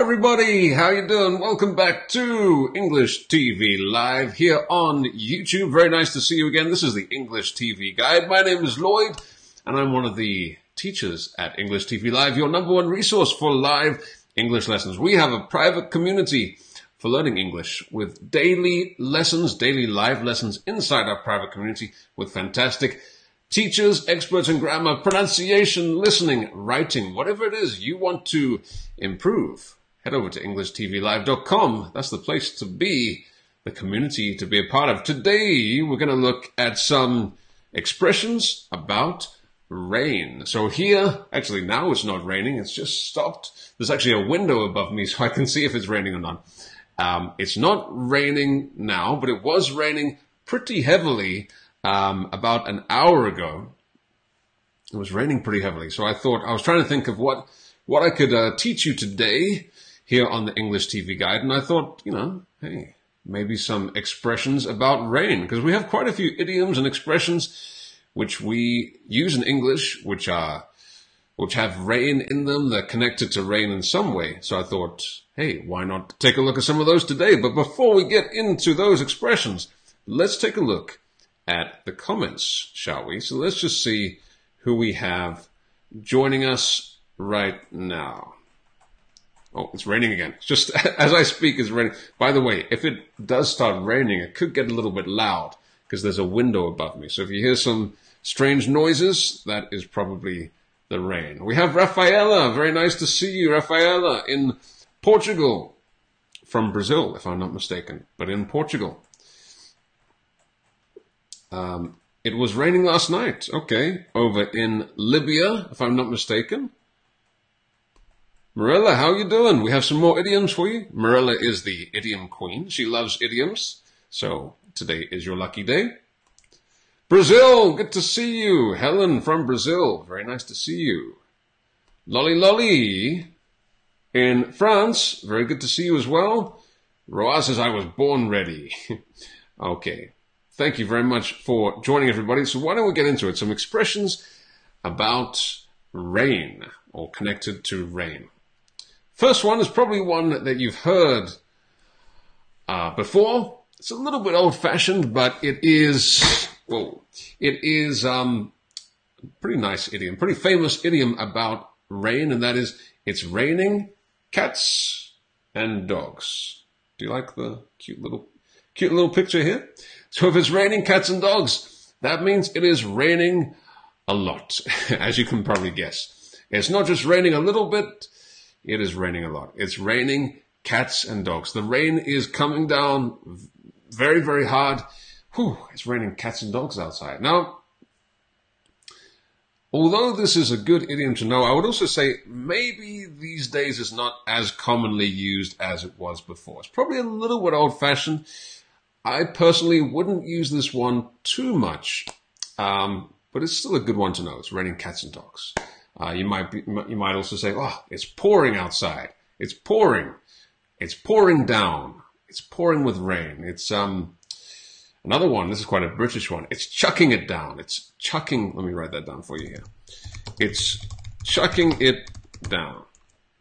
everybody, how you doing? Welcome back to English TV Live here on YouTube. Very nice to see you again. This is the English TV Guide. My name is Lloyd, and I'm one of the teachers at English TV Live, your number one resource for live English lessons. We have a private community for learning English with daily lessons, daily live lessons inside our private community with fantastic teachers, experts in grammar, pronunciation, listening, writing, whatever it is you want to improve. Head over to EnglishTVLive.com. That's the place to be, the community to be a part of. Today, we're going to look at some expressions about rain. So here, actually now it's not raining, it's just stopped. There's actually a window above me so I can see if it's raining or not. It's not raining now, but it was raining pretty heavily about an hour ago. It was raining pretty heavily. So I was trying to think of what I could teach you today here on the English TV Guide. And I thought, hey, maybe some expressions about rain, because we have quite a few idioms and expressions which we use in English, which have rain in them. They're connected to rain in some way. So I thought, hey, why not take a look at some of those today? But before we get into those expressions, let's take a look at the comments, shall we? So let's just see who we have joining us right now. Oh, it's raining again. Just as I speak, it's raining. By the way, if it does start raining, it could get a little bit loud because there's a window above me. So if you hear some strange noises, that is probably the rain. We have Rafaela. Very nice to see you, Rafaela, in Portugal. From Brazil, if I'm not mistaken, but in Portugal. It was raining last night. Okay. Over in Libya, if I'm not mistaken. Marilla, how you doing? We have some more idioms for you. Marilla is the idiom queen. She loves idioms. So today is your lucky day. Brazil, good to see you. Helen from Brazil. Very nice to see you. Lolly Lolly in France. Very good to see you as well. Roa says, I was born ready. Okay. Thank you very much for joining, everybody. So why don't we get into it? Some expressions about rain or connected to rain. First one is probably one that you've heard before. It's a little bit old-fashioned, but it is pretty nice idiom, pretty famous idiom about rain, and that is, it's raining cats and dogs. Do you like the cute little picture here? So if it's raining cats and dogs, that means it is raining a lot, as you can probably guess. It's not just raining a little bit, it is raining a lot. It's raining cats and dogs. The rain is coming down very, very hard. Whew, it's raining cats and dogs outside. Now, although this is a good idiom to know, I would also say maybe these days it's not as commonly used as it was before. It's probably a little bit old-fashioned. I personally wouldn't use this one too much, but it's still a good one to know. It's raining cats and dogs. You might also say, oh, it's pouring outside. It's pouring. It's pouring down. It's pouring with rain. It's another one. This is quite a British one. It's chucking it down. It's chucking. Let me write that down for you here. It's chucking it down.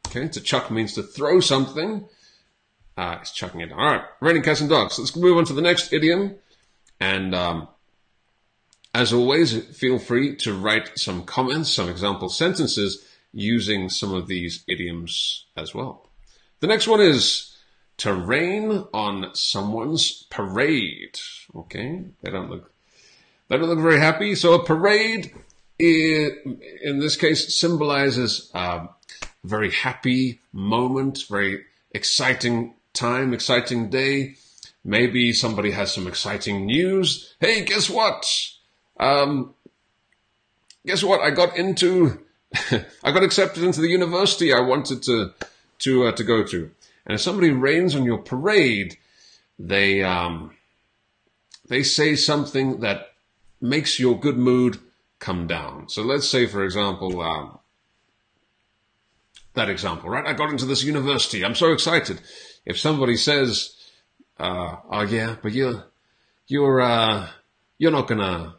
Okay. To chuck means to throw something. It's chucking it down. All right. Raining cats and dogs. Let's move on to the next idiom. And as always, feel free to write some comments, some example sentences using some of these idioms as well. The next one is to rain on someone's parade. Okay, they don't look very happy. So a parade, in this case, symbolizes a very happy moment, very exciting time, exciting day. Maybe somebody has some exciting news. Hey, guess what? I got accepted into the university I wanted to go to. And if somebody rains on your parade, they say something that makes your good mood come down. So let's say, for example, that example, right? I got into this university. I'm so excited. If somebody says, oh yeah, but you're not gonna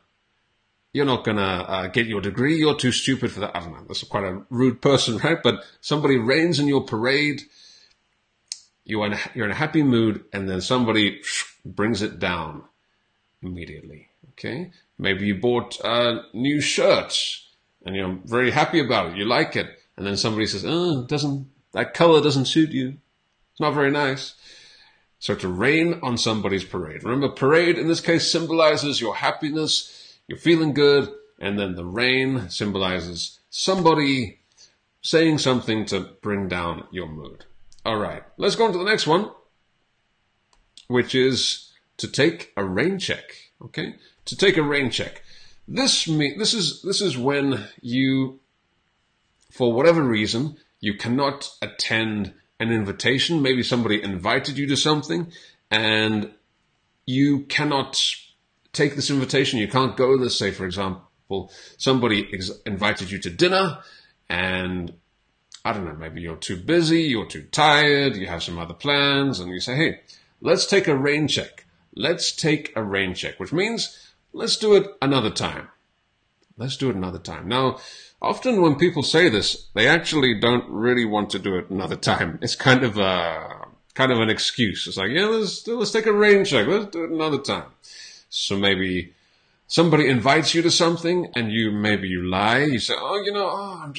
get your degree. You're too stupid for that. I don't know. That's quite a rude person, right? But somebody rains in your parade. you're in a happy mood, and then somebody brings it down immediately. Okay, maybe you bought a new shirt and you're very happy about it. You like it, and then somebody says, "Oh, that color doesn't suit you. It's not very nice." So to rain on somebody's parade. Remember, parade in this case symbolizes your happiness. You're feeling good, and then the rain symbolizes somebody saying something to bring down your mood. All right, let's go on to the next one, which is to take a rain check. Okay, to take a rain check. This is when you, for whatever reason, you cannot attend an invitation. Maybe somebody invited you to something, and you cannot take this invitation. You can't go. Let's say, for example, somebody invited you to dinner, and I don't know, maybe you're too busy, you're too tired, you have some other plans, and you say, "Hey, let's take a rain check. Let's take a rain check," which means let's do it another time. Let's do it another time. Now, often when people say this, they actually don't really want to do it another time. It's kind of an excuse. It's like, yeah, let's take a rain check. Let's do it another time. So maybe somebody invites you to something, and you lie. You say, I'm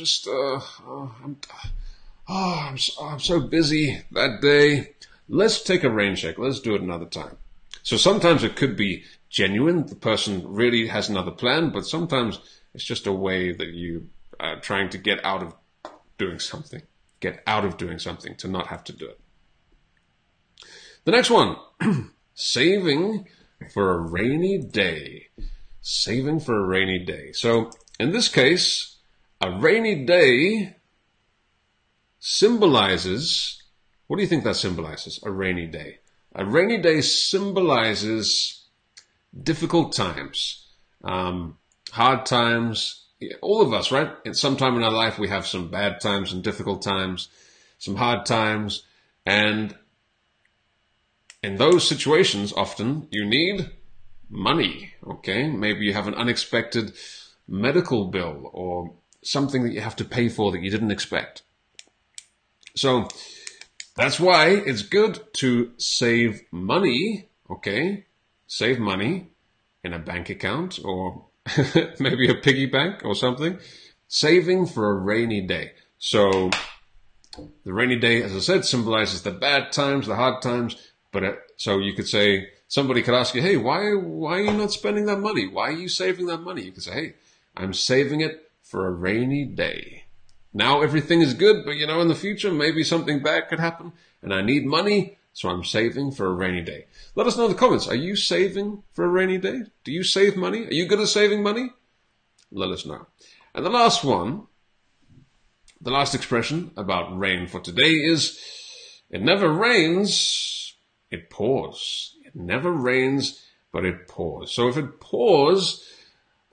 so busy that day. Let's take a rain check. Let's do it another time. So sometimes it could be genuine. The person really has another plan, but sometimes it's just a way that you are trying to get out of doing something. Get out of doing something to not have to do it. The next one, saving for a rainy day. Saving for a rainy day. So in this case, a rainy day symbolizes, what do you think that symbolizes, a rainy day? A rainy day symbolizes difficult times, hard times. All of us, right? At some time in our life, we have some bad times and difficult times, some hard times. And in those situations, often you need money, okay? Maybe you have an unexpected medical bill or something that you have to pay for that you didn't expect. So that's why it's good to save money, okay? Save money in a bank account or maybe a piggy bank or something. Saving for a rainy day. So the rainy day, as I said, symbolizes the bad times, the hard times. But so you could say, somebody could ask you, "Hey, why are you not spending that money? Why are you saving that money?" You could say, "Hey, I'm saving it for a rainy day. Now everything is good, but in the future, maybe something bad could happen and I need money, so I'm saving for a rainy day." Let us know in the comments. Are you saving for a rainy day? Do you save money? Are you good at saving money? Let us know. And the last one, the last expression about rain for today is, it never rains, it pours. It never rains, but it pours. So if it pours,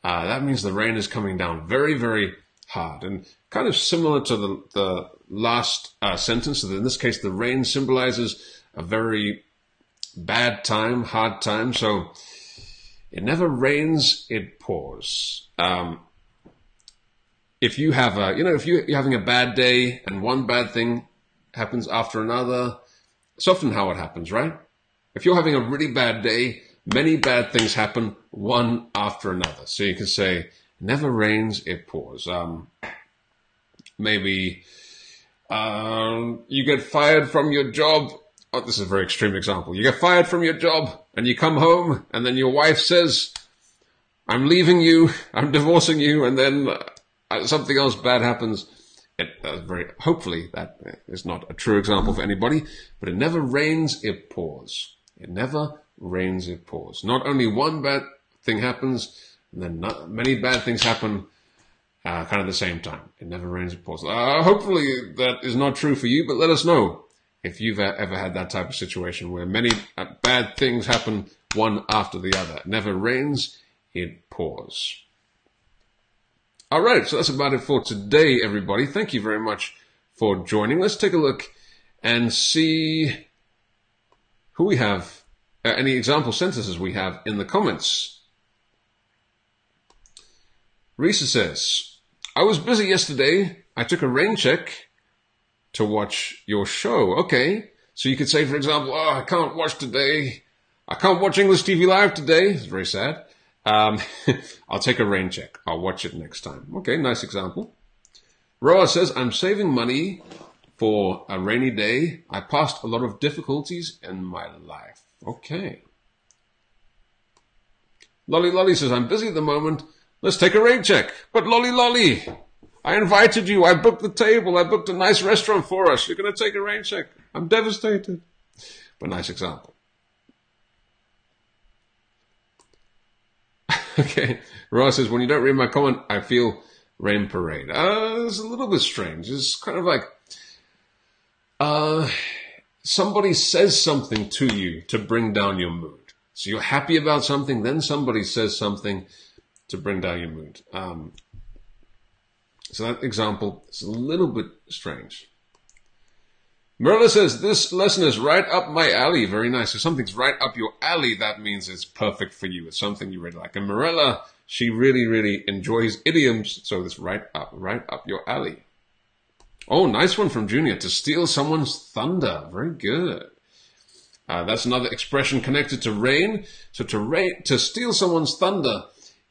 that means the rain is coming down very, very hard. And kind of similar to the last sentence, so in this case, the rain symbolizes a very bad time, hard time. So it never rains, it pours. If you have if you're having a bad day and one bad thing happens after another, it's often how it happens, right? If you're having a really bad day, many bad things happen one after another. So you can say, never rains, it pours. Maybe you get fired from your job. Oh, this is a very extreme example. You get fired from your job and you come home and then your wife says, "I'm leaving you, I'm divorcing you," and then something else bad happens. Hopefully that is not a true example for anybody, but it never rains, it pours. It never rains, it pours. Not only one bad thing happens, and then many bad things happen kind of the same time. It never rains, it pours. Hopefully that is not true for you, but let us know if you've ever had that type of situation where many bad things happen one after the other. It never rains, it pours. All right, so that's about it for today, everybody. Thank you very much for joining. Let's take a look and see who we have, any example sentences we have in the comments. Risa says, "I was busy yesterday. I took a rain check to watch your show." Okay, So you could say, for example, oh, I can't watch today. I can't watch English TV Live today. It's very sad. I'll take a rain check. I'll watch it next time. Okay, nice example. Roa says, I'm saving money for a rainy day. I passed a lot of difficulties in my life. Okay. Lolly Lolly says, I'm busy at the moment. Let's take a rain check. But Lolly Lolly, I invited you. I booked the table. I booked a nice restaurant for us. You're going to take a rain check. I'm devastated. But nice example. Okay. Ross says, when you don't read my comment, I feel rain parade. It's a little bit strange. It's kind of like somebody says something to you to bring down your mood. So you're happy about something, then somebody says something to bring down your mood. So that example is a little bit strange. Marilla says, this lesson is right up my alley. Very nice. If something's right up your alley, that means it's perfect for you. It's something you really like. And Marilla, she really, really enjoys idioms. So it's right up your alley. Oh, nice one from Junior. To steal someone's thunder. Very good. That's another expression connected to rain. So to steal someone's thunder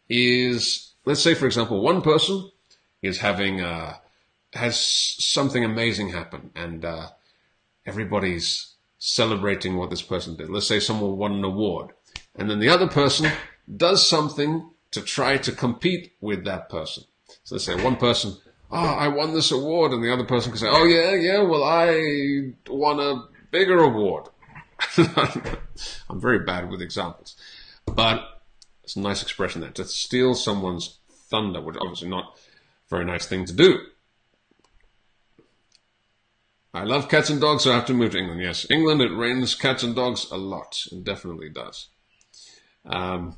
is, let's say, for example, one person is has something amazing happen, and everybody's celebrating what this person did. Let's say someone won an award, and then the other person does something to try to compete with that person. So let's say one person, oh, I won this award, and the other person can say, oh yeah, well, I won a bigger award. I'm very bad with examples, but it's a nice expression there, to steal someone's thunder, which obviously not a very nice thing to do. I love cats and dogs, so I have to move to England. Yes, England, it rains cats and dogs a lot. It definitely does. All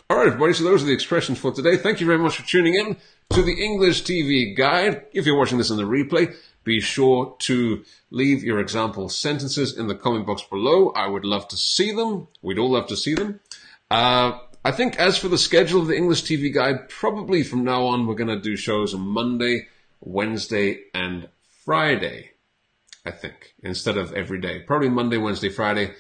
right, everybody, so those are the expressions for today. Thank you very much for tuning in to the English TV Guide. If you're watching this in the replay, be sure to leave your example sentences in the comment box below. I would love to see them. We'd all love to see them. I think as for the schedule of the English TV Guide, probably from now on we're going to do shows on Monday, Wednesday, and Friday, I think, instead of every day. Probably Monday, Wednesday, Friday.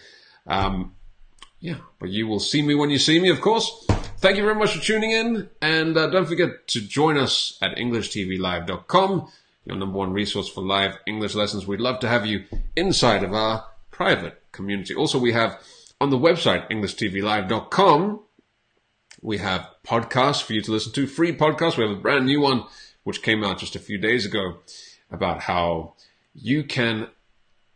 Yeah, but you will see me when you see me, of course. Thank you very much for tuning in, and don't forget to join us at EnglishTVLive.com, your number one resource for live English lessons. We'd love to have you inside of our private community. Also, we have on the website, EnglishTVLive.com, we have podcasts for you to listen to, free podcasts. We have a brand new one, which came out just a few days ago, about how you can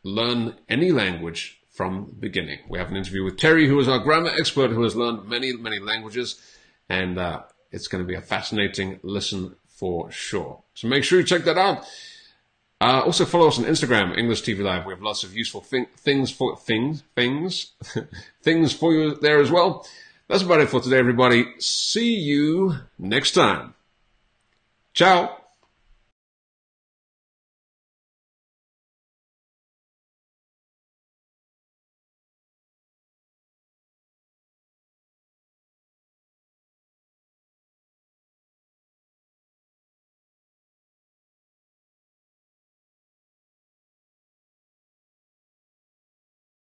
learn any language from the beginning. We have an interview with Terry, who is our grammar expert, who has learned many, many languages, and it's going to be a fascinating listen for sure. So make sure you check that out. Also follow us on Instagram, English TV Live. We have lots of useful things for you there as well. That's about it for today, everybody. See you next time. Ciao.